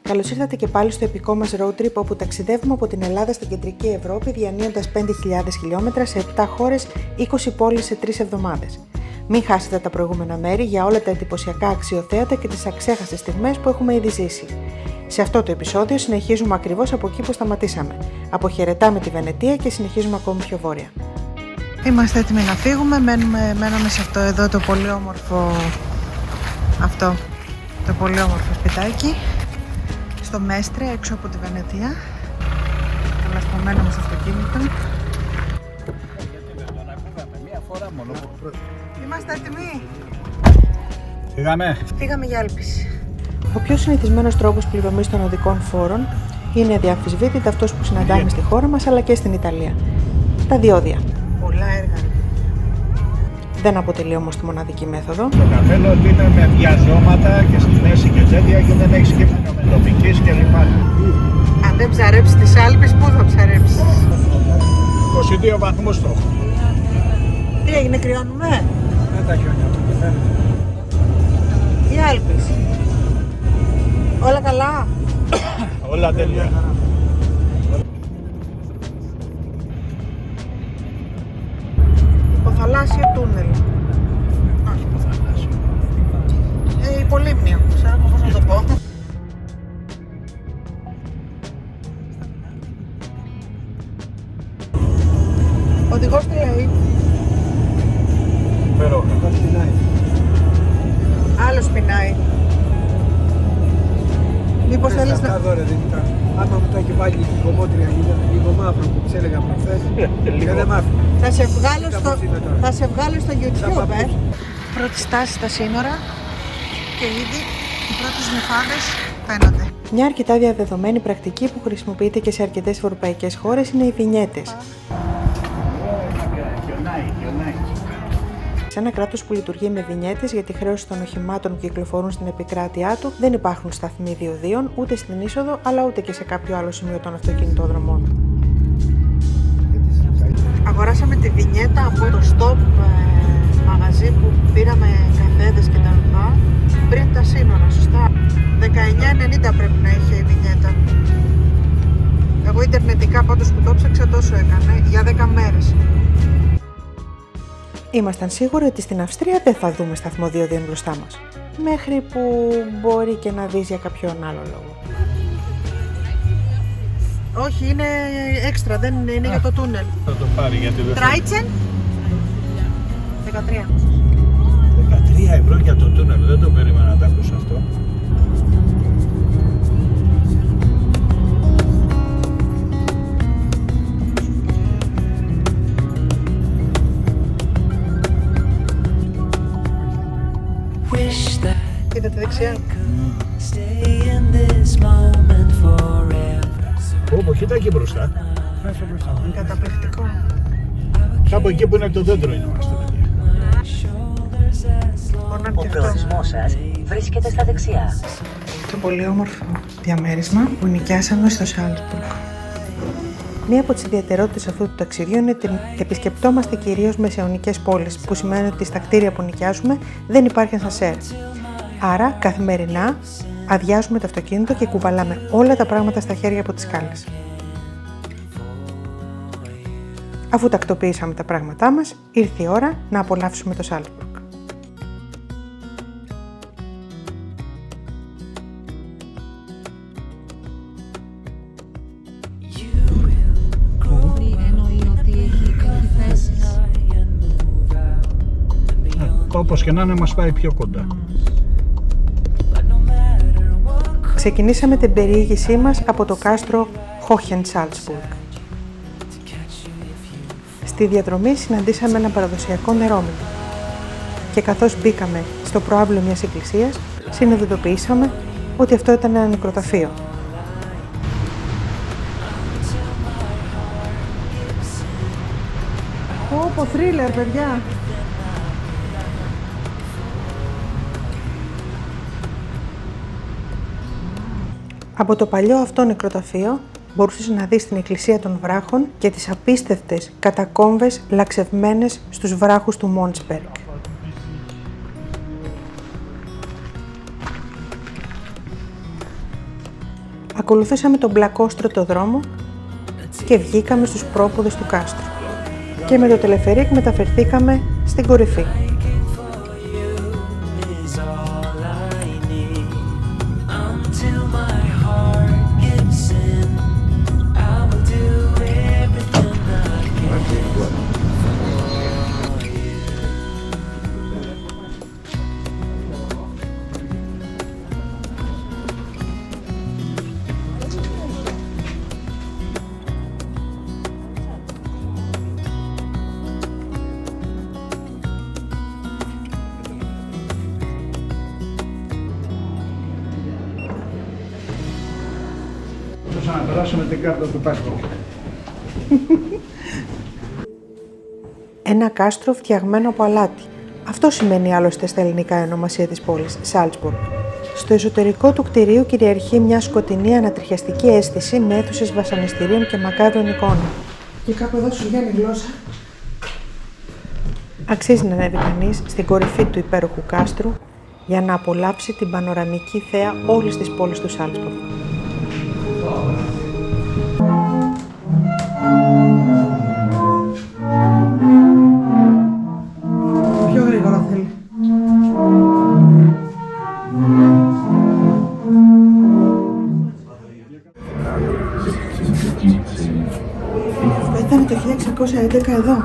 Καλώς ήρθατε και πάλι στο επικό μας road trip, όπου ταξιδεύουμε από την Ελλάδα στην κεντρική Ευρώπη, διανύοντας 5.000 χιλιόμετρα σε 7 χώρες, 20 πόλεις σε 3 εβδομάδες. Μην χάσετε τα προηγούμενα μέρη για όλα τα εντυπωσιακά αξιοθέατα και τις αξέχαστες στιγμές που έχουμε ήδη ζήσει. Σε αυτό το επεισόδιο συνεχίζουμε ακριβώς από εκεί που σταματήσαμε. Αποχαιρετάμε τη Βενετία και συνεχίζουμε ακόμη πιο βόρεια. Είμαστε έτοιμοι να φύγουμε, μένουμε σε αυτό εδώ το πολύ όμορφο σπιτάκι στο Μέστρε, έξω από τη Βενετία. Καλασπωμένο μας αυτοκίνητο. Είμαστε έτοιμοι. Φύγαμε για Άλπεις. Ο πιο συνηθισμένος τρόπος πληρωμής των οδικών φόρων είναι αδιαμφισβήτητα αυτός που συναντάμε στη χώρα μας αλλά και στην Ιταλία. Τα διόδια. Πολλά έργα. Δεν αποτελεί όμως τη μοναδική μέθοδο. Το καπέλο ότι είναι με βιαζώματα και στη μέση και τέτοια και δεν έχει κείμενο με τοπικής και λοιπά. Αν δεν ψαρέψεις τις Άλπεις, πού θα ψαρέψεις? 22 βαθμούς το έχω. Τι έγινε, κρυώνουμε? Δεν τα χιόνια του και φαίνεται. Οι Άλπεις. Όλα καλά? Όλα τέλεια. Το θαλάσσιο τούνελ. Όχι το θαλάσσιο. Υπολείμνιο, ξέρω πώς να το πω. Ο οδηγός τι λέει? Υπέροχα. Άλλος πεινάει. Μήπως θέλεις να... Δώρα, δεν ήταν. Άμα μου το έχει βάλει λίγο μότρια, λίγο μαύρο που της έλεγα προχθές, και δεν μ' άφηνε. Θα σε βγάλω στο YouTube, Πρώτη στάση στα σύνορα και ήδη οι πρώτες νεφάδες φαίνονται. Μια αρκετά διαδεδομένη πρακτική που χρησιμοποιείται και σε αρκετές ευρωπαϊκές χώρες είναι οι βινιέτες. Σε ένα κράτος που λειτουργεί με βινιέτες για τη χρέωση των οχημάτων που κυκλοφορούν στην επικράτειά του, δεν υπάρχουν σταθμοί διοδίων ούτε στην είσοδο αλλά ούτε και σε κάποιο άλλο σημείο των αυτοκινητόδρομων. Αγοράσαμε τη βινιέτα από το stop μαγαζί που πήραμε καφέδες και τα λοιπά πριν τα σύνορα, σωστά. 19,90 πρέπει να είχε η βινιέτα. Εγώ ιντερνετικά πάντως που το ψάξα τόσο έκανε για 10 μέρες. Ήμασταν σίγουροι ότι στην Αυστρία δεν θα δούμε σταθμό διοδίων μπροστά μας. Μέχρι που μπορεί και να δεις για κάποιον άλλο λόγο. Όχι, είναι έξτρα, δεν είναι για το τούνελ. Θα το πάρει γιατί δεν Τράιτσεν. 13. 13 ευρώ για το τούνελ, δεν το περίμενα να τα ακούσω αυτό. Κοίτατε δεξιά. Όπο, κοίτα εκεί μπροστά. Καταπληκτικό. Κάπου εκεί που είναι το δέντρο είμαστε. Ο προορισμός σας βρίσκεται στα δεξιά. Το πολύ όμορφο διαμέρισμα που νοικιάσαμε στο Σάλτσμπουργκ. Μία από τις ιδιαιτερότητες αυτού του ταξιδιού είναι ότι επισκεπτόμαστε κυρίως μεσαιωνικές πόλεις, που σημαίνει ότι στα κτίρια που νοικιάζουμε δεν υπάρχει ασανσέρ. Άρα, καθημερινά αδειάζουμε το αυτοκίνητο και κουβαλάμε όλα τα πράγματα στα χέρια από τις σκάλες. Αφού τακτοποιήσαμε τα πράγματά μας, ήρθε η ώρα να απολαύσουμε το Σάλτσμπουργκ. Όπως και να είναι μας πάει πιο κοντά. Ξεκινήσαμε την περιήγησή μας από το κάστρο Hohensalzburg. Στη διαδρομή συναντήσαμε ένα παραδοσιακό νερόμυλο και καθώς μπήκαμε στο προάβλιο μιας εκκλησίας, συνειδητοποιήσαμε ότι αυτό ήταν ένα νεκροταφείο. Όπο, θρίλερ, παιδιά! Από το παλιό αυτό νεκροταφείο μπορούσες να δεις την εκκλησία των βράχων και τις απίστευτες κατακόμβες λαξευμένες στους βράχους του Μόντσμπεργκ. Ακολουθήσαμε τον μπλακόστρωτο δρόμο και βγήκαμε στους πρόποδες του κάστρου. Και με το τελεφερίκ μεταφερθήκαμε στην κορυφή. Να περάσουμε την κάρτα του Πάσχου. Ένα κάστρο φτιαγμένο από αλάτι. Αυτό σημαίνει άλλωστε στα ελληνικά η ονομασία της πόλης, Σάλτσμπουργκ. Στο εσωτερικό του κτηρίου κυριαρχεί μια σκοτεινή ανατριχιαστική αίσθηση με αίθουσες βασανιστήριων και μακάβριων εικόνων. Και κάπου εδώ σου βγαίνει η γλώσσα. Αξίζει να ανέβει κανείς στην κορυφή του υπέροχου κάστρου για να απολαύσει την πανοραμική θέα όλης της πόλης του Σάλτσμπουργκ. Πιο γρήγορα θέλει. Αυτό ήταν το 1611 εδώ.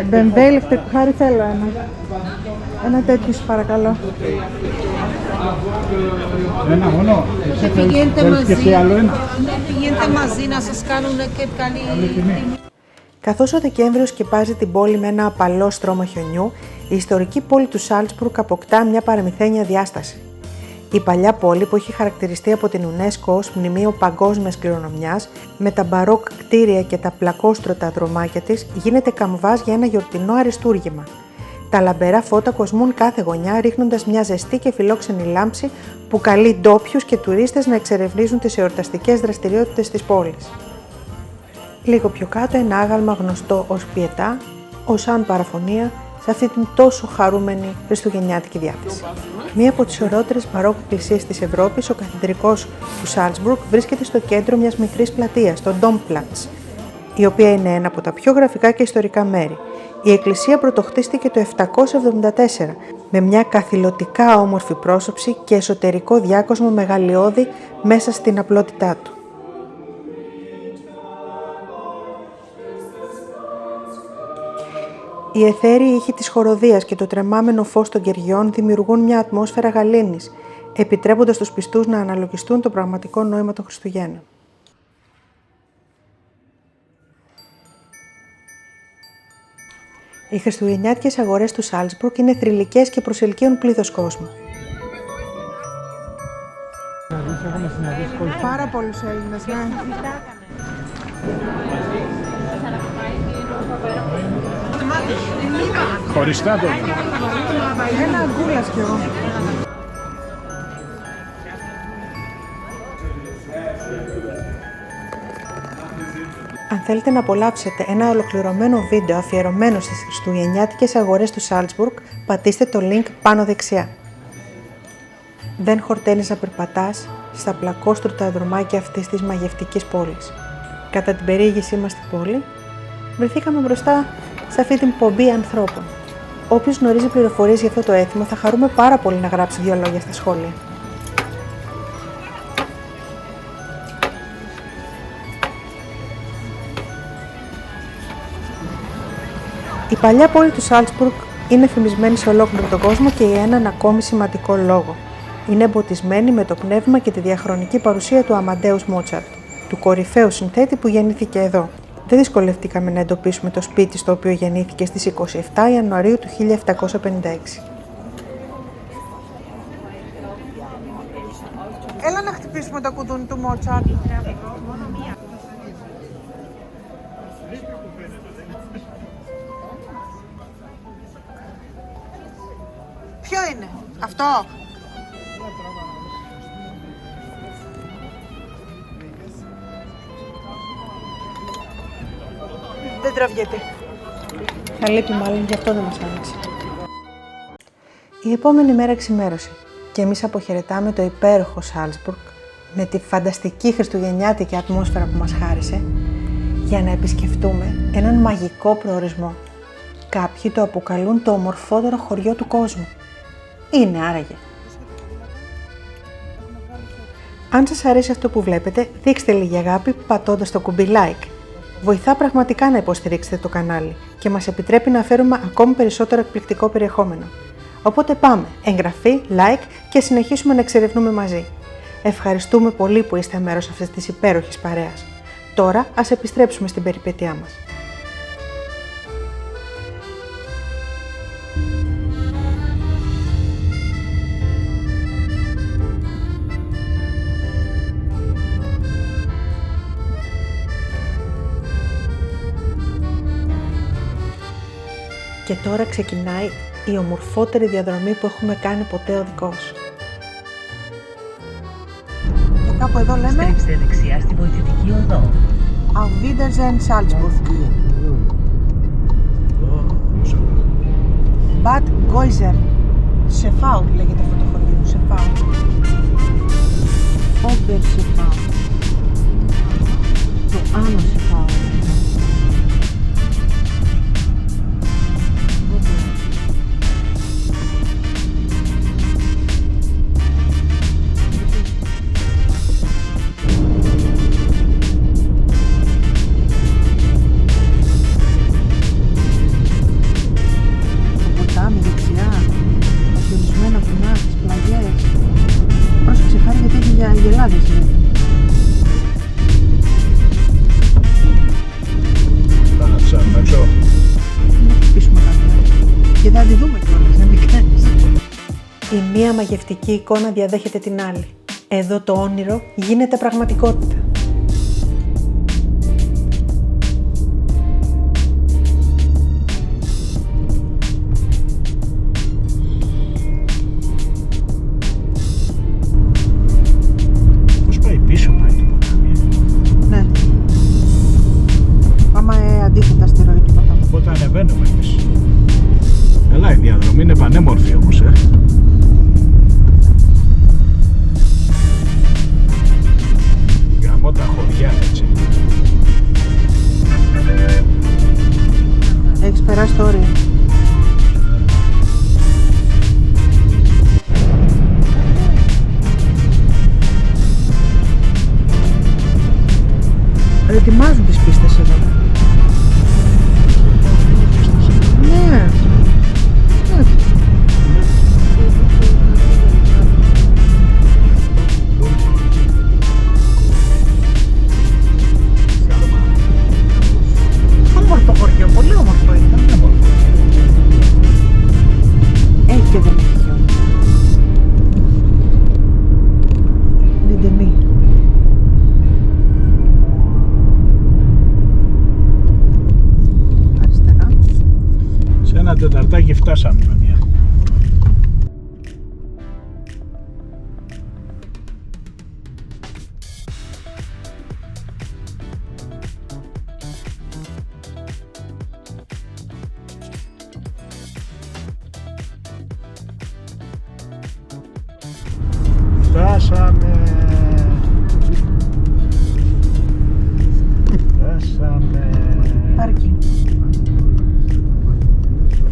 Μπεμπέ ηλεκτρικό, χάρη θέλω ένα τέτοιο σου παρακαλώ. Ένα μόνο, εσύ θέλεις και εσύ άλλο ένα. Πηγαίνετε μαζί να σας κάνουν και καλή τιμή. Καθώς ο Δεκέμβριος σκεπάζει την πόλη με ένα απαλό στρώμα χιονιού, η ιστορική πόλη του Σάλτσμπουργκ αποκτά μια παραμυθένια διάσταση. Η παλιά πόλη, που έχει χαρακτηριστεί από την UNESCO ως μνημείο παγκόσμιας κληρονομιάς, με τα μπαρόκ κτίρια και τα πλακόστρωτα δρομάκια της, γίνεται καμβάς για ένα γιορτινό αριστούργημα. Τα λαμπερά φώτα κοσμούν κάθε γωνιά, ρίχνοντας μια ζεστή και φιλόξενη λάμψη που καλεί ντόπιους και τουρίστες να εξερευνήσουν τις εορταστικές δραστηριότητες της πόλης. Λίγο πιο κάτω, ένα άγαλμα γνωστό ως πιετά, ως σαν παραφωνία, σε αυτή την τόσο χαρούμενη χριστουγεννιάτικη διάθεση. Μία από τις ωραιότερες μπαρόκ εκκλησίες της Ευρώπης, ο καθεδρικός του Σάλτσμπουργκ, βρίσκεται στο κέντρο μιας μικρής πλατείας, το Domplatz, η οποία είναι ένα από τα πιο γραφικά και ιστορικά μέρη. Η εκκλησία πρωτοχτίστηκε το 774, με μια καθηλωτικά όμορφη πρόσωψη και εσωτερικό διάκοσμο μεγαλειώδη μέσα στην απλότητά του. Η αιθέρη ήχη της χοροδίας και το τρεμάμενο φως των κεριών δημιουργούν μια ατμόσφαιρα γαλήνης, επιτρέποντας στους πιστούς να αναλογιστούν το πραγματικό νόημα των Χριστουγέννων. Οι χριστουγεννιάτικες αγορές του Σάλτσμπουργκ είναι θρυλικές και προσελκύουν πλήθος κόσμου. Πάρα πολλούς Έλληνες, ναι. Χωριστά το. Ένα αγκούλας κι εγώ. Αν θέλετε να απολαύσετε ένα ολοκληρωμένο βίντεο αφιερωμένο στις χριστουγεννιάτικες αγορές του Σάλτσμπουργκ, πατήστε το link πάνω δεξιά. Δεν χορταίνεις να περπατάς στα πλακόστρωτα δρομάκια αυτής της μαγευτικής πόλης. Κατά την περιήγησή μας στην πόλη, βρεθήκαμε μπροστά σε αυτή την πομπή ανθρώπων. Όποιος γνωρίζει πληροφορίες για αυτό το έθιμο, θα χαρούμε πάρα πολύ να γράψει 2 λόγια στα σχόλια. Η παλιά πόλη του Σάλτσμπουργκ είναι φημισμένη σε ολόκληρο τον κόσμο και για έναν ακόμη σημαντικό λόγο. Είναι εμποτισμένη με το πνεύμα και τη διαχρονική παρουσία του Αμαντέους Μότσαρτ, του κορυφαίου συνθέτη που γεννήθηκε εδώ. Δεν δυσκολευτήκαμε να εντοπίσουμε το σπίτι στο οποίο γεννήθηκε στις 27 Ιανουαρίου του 1756. Έλα να χτυπήσουμε το κουδούνι του Μότσαρτ. Ποιο είναι? Αυτό? Δεν τραβιέται. Θα λείπει μάλλον, γι' αυτό δεν μας άνοιξε. Η επόμενη μέρα ξημέρωσε και εμείς αποχαιρετάμε το υπέροχο Σάλτσμπουργκ με τη φανταστική χριστουγεννιάτικη ατμόσφαιρα που μας χάρισε για να επισκεφτούμε έναν μαγικό προορισμό. Κάποιοι το αποκαλούν το ομορφότερο χωριό του κόσμου. Είναι άραγε. Αν σας αρέσει αυτό που βλέπετε, δείξτε λίγη αγάπη πατώντας το κουμπί like. Βοηθά πραγματικά να υποστηρίξετε το κανάλι και μας επιτρέπει να φέρουμε ακόμη περισσότερο εκπληκτικό περιεχόμενο. Οπότε πάμε, εγγραφή, like και συνεχίσουμε να εξερευνούμε μαζί. Ευχαριστούμε πολύ που είστε μέρος αυτής της υπέροχης παρέας. Τώρα ας επιστρέψουμε στην περιπέτειά μας. Και τώρα ξεκινάει η ομορφότερη διαδρομή που έχουμε κάνει ποτέ οδικός. Και κάπου εδώ λέμε Στρίψτε δεξιά στη βοηθητική οδό. Auf Wiedersehen Salzburg. Bad Goizer. Σεφάου λέγεται αυτό το χωριό. Σεφάου. Όμπερ Σεφάου. Το Άνω Σεφάου. Η μία μαγευτική εικόνα διαδέχεται την άλλη. Εδώ το όνειρο γίνεται πραγματικότητα. Πώς πάει πίσω, πάει το ποτάμι? Ναι. Πάμε αντίθετα στη ροή του ποτάμι. Οπότε ανεβαίνουμε εμείς. Καλά, η διαδρομή είναι πανέμορφη όμως, Γαμώ τα χωριά, έτσι. Έχεις περάσει το όριο. Ετοιμάζουν τις πίστες εδώ. Ναι. Όμορφο χωριό, πολύ όμορφο είναι. Έχει και δεν έχει χιόνι. Λιντεμί. Αριστερά. Σε ένα τεταρτάκι φτάσαμε με μια. Φτάσαμε. Πάρκινγκ.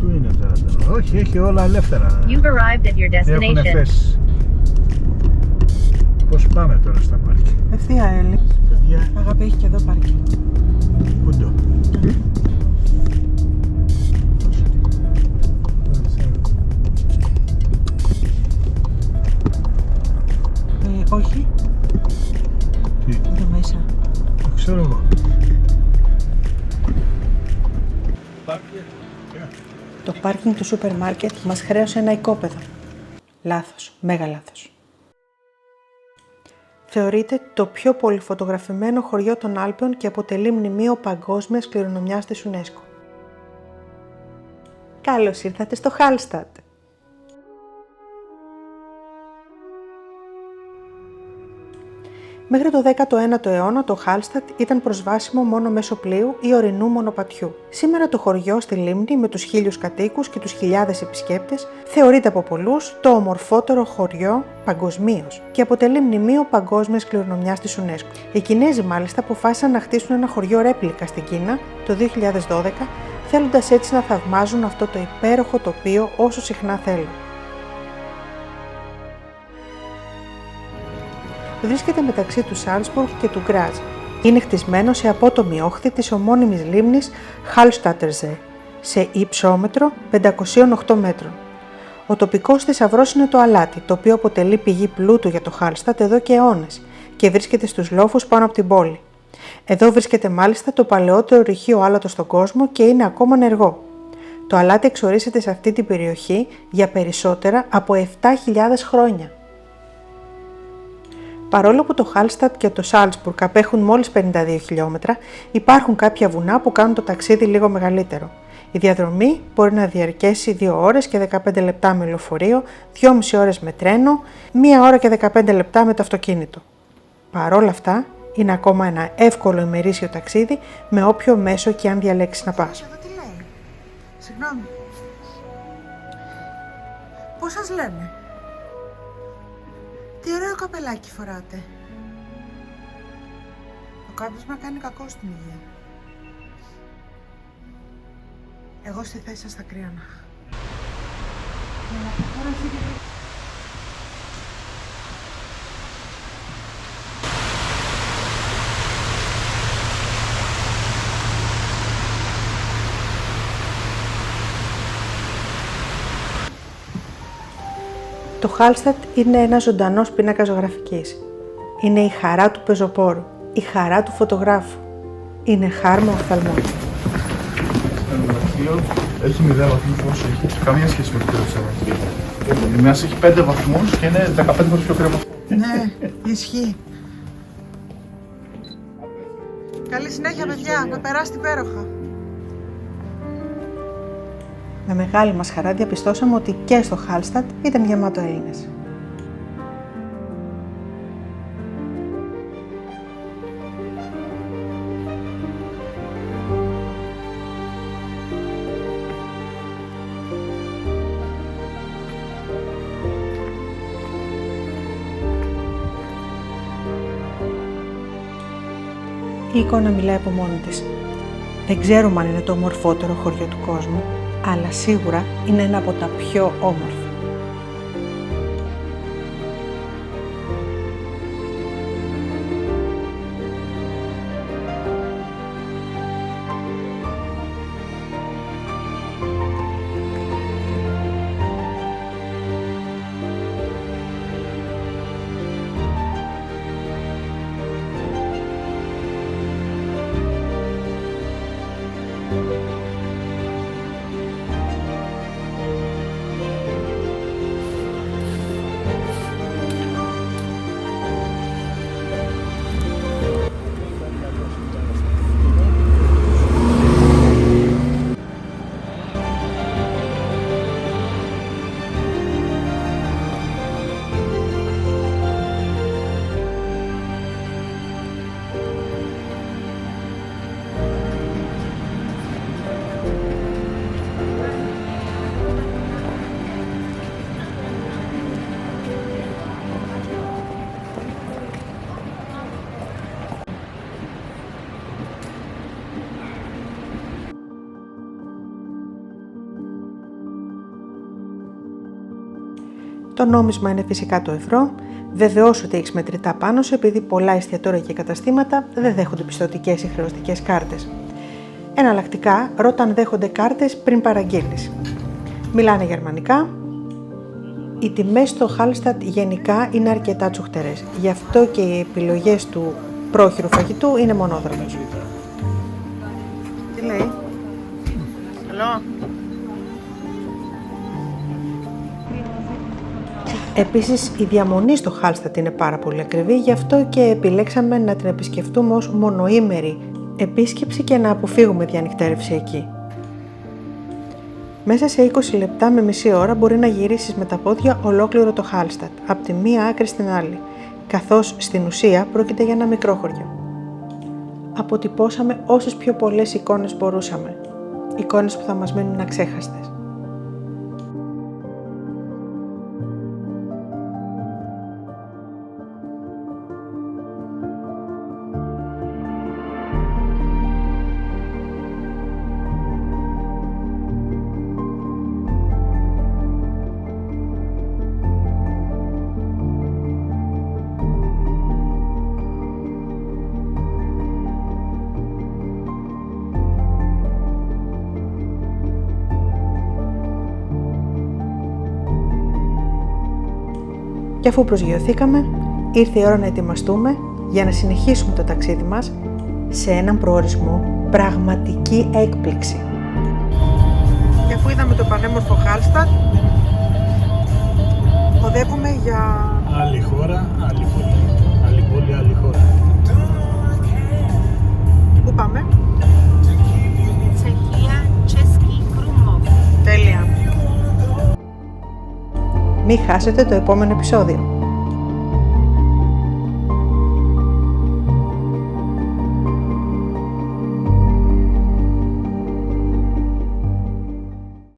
Πού είναι τώρα? Όχι, έχει όλα ελεύθερα. You've arrived at your Έχουνε destination. θέσεις. Πώς πάμε τώρα στα πάρκινγκ? Ευθεία Έλλη. Παιδιά, Αγάπη, έχει και εδώ πάρκινγκ. πού το? Όχι. Τι? Εδώ μέσα. Το ξέρω εγώ. Το πάρκινγκ του σούπερ μάρκετ μας χρέωσε ένα οικόπεδο. Λάθος, μέγα λάθος. Θεωρείται το πιο πολυφωτογραφημένο χωριό των Άλπαιων και αποτελεί μνημείο παγκόσμιας κληρονομιάς της UNESCO. Καλώς ήρθατε στο Χάλστατ! Μέχρι το 19ο αιώνα το Χάλστατ ήταν προσβάσιμο μόνο μέσω πλοίου ή ορεινού μονοπατιού. Σήμερα το χωριό στη λίμνη με τους 1.000 κατοίκους και τους χιλιάδες επισκέπτες θεωρείται από πολλούς το ομορφότερο χωριό παγκοσμίως και αποτελεί μνημείο παγκόσμιας κληρονομιάς της UNESCO. Οι Κινέζοι μάλιστα αποφάσισαν να χτίσουν ένα χωριό ρέπλικα στην Κίνα το 2012, θέλοντας έτσι να θαυμάζουν αυτό το υπέροχο τοπίο όσο συχνά θέλουν. Βρίσκεται μεταξύ του Σάλτσμπουργκ και του Γκράζ. Είναι χτισμένο σε απότομη όχθη της ομώνυμης λίμνης Hallstattersee, σε υψόμετρο 508 μέτρων. Ο τοπικός θησαυρός είναι το αλάτι, το οποίο αποτελεί πηγή πλούτου για το Χάλστατ εδώ και αιώνες και βρίσκεται στους λόφους πάνω από την πόλη. Εδώ βρίσκεται μάλιστα το παλαιότερο ρηχείο άλατος στον κόσμο και είναι ακόμα ενεργό. Το αλάτι εξορίσσεται σε αυτή την περιοχή για περισσότερα από 7.000 χρόνια. Παρόλο που το Χάλστατ και το Σάλτσμπουργκ απέχουν μόλις 52 χιλιόμετρα, υπάρχουν κάποια βουνά που κάνουν το ταξίδι λίγο μεγαλύτερο. Η διαδρομή μπορεί να διαρκέσει 2 ώρες και 15 λεπτά με λεωφορείο, 2,5 ώρες με τρένο, 1 ώρα και 15 λεπτά με το αυτοκίνητο. Παρόλα αυτά, είναι ακόμα ένα εύκολο ημερήσιο ταξίδι με όποιο μέσο και αν διαλέξεις να πας. Εδώ τι λέει? Συγγνώμη. Πώς σας λένε? Τι ωραίο καπελάκι φοράτε. Ο κάπνισμα κάνει κακό στην υγεία. Εγώ στη θέση σας θα κρύωνα. Το Χάλστατ είναι ένας ζωντανός πίνακας ζωγραφικής. Είναι η χαρά του πεζοπόρου, η χαρά του φωτογράφου. Είναι χάρμα οφθαλμών. Το γραφείο έχει 0 βαθμούς όσο έχει. Καμία σχέση με το κρύο. Η μιας έχει 5 βαθμούς και είναι 15 φορές πιο κρύο από αυτό. Ναι, ισχύει. Καλή συνέχεια, παιδιά. Να περάσετε υπέροχα. Με μεγάλη μας χαρά διαπιστώσαμε ότι και στο Χάλστατ ήταν γεμάτο Έλληνες. Η εικόνα μιλάει από μόνη της. Δεν ξέρουμε αν είναι το ομορφότερο χωριό του κόσμου, αλλά σίγουρα είναι ένα από τα πιο όμορφα. Το νόμισμα είναι φυσικά το ευρώ. Βεβαιώσου ότι έχεις μετρητά πάνω σου, επειδή πολλά εστιατόρια και καταστήματα δεν δέχονται πιστωτικές ή χρεωστικές κάρτες. Εναλλακτικά, ρώτα αν δέχονται κάρτες πριν παραγγείλεις. Μιλάνε γερμανικά. Οι τιμές στο Χάλστατ γενικά είναι αρκετά τσουχτερές. Γι' αυτό και οι επιλογές του πρόχειρου φαγητού είναι μονόδρομες. Τι λέει? Καλό. Επίσης, η διαμονή στο Χάλστατ είναι πάρα πολύ ακριβή, γι' αυτό και επιλέξαμε να την επισκεφτούμε ως μονοήμερη επίσκεψη και να αποφύγουμε διανυκτέρευση εκεί. Μέσα σε 20 λεπτά με μισή ώρα μπορεί να γυρίσεις με τα πόδια ολόκληρο το Χάλστατ, από τη μία άκρη στην άλλη. καθώς στην ουσία πρόκειται για ένα μικρό χωριό. Αποτυπώσαμε όσες πιο πολλές εικόνες μπορούσαμε, εικόνες που θα μας μείνουν αξέχαστες. Και αφού προσγειωθήκαμε, ήρθε η ώρα να ετοιμαστούμε για να συνεχίσουμε το ταξίδι μας σε έναν προορισμό πραγματική έκπληξη. Και αφού είδαμε το πανέμορφο Χάλστατ, οδεύουμε για... Άλλη χώρα, άλλη πόλη. Άλλη πόλη, άλλη χώρα. Πού πάμε? Czechia, Český Krumlov. Τέλεια! Μην χάσετε το επόμενο επεισόδιο.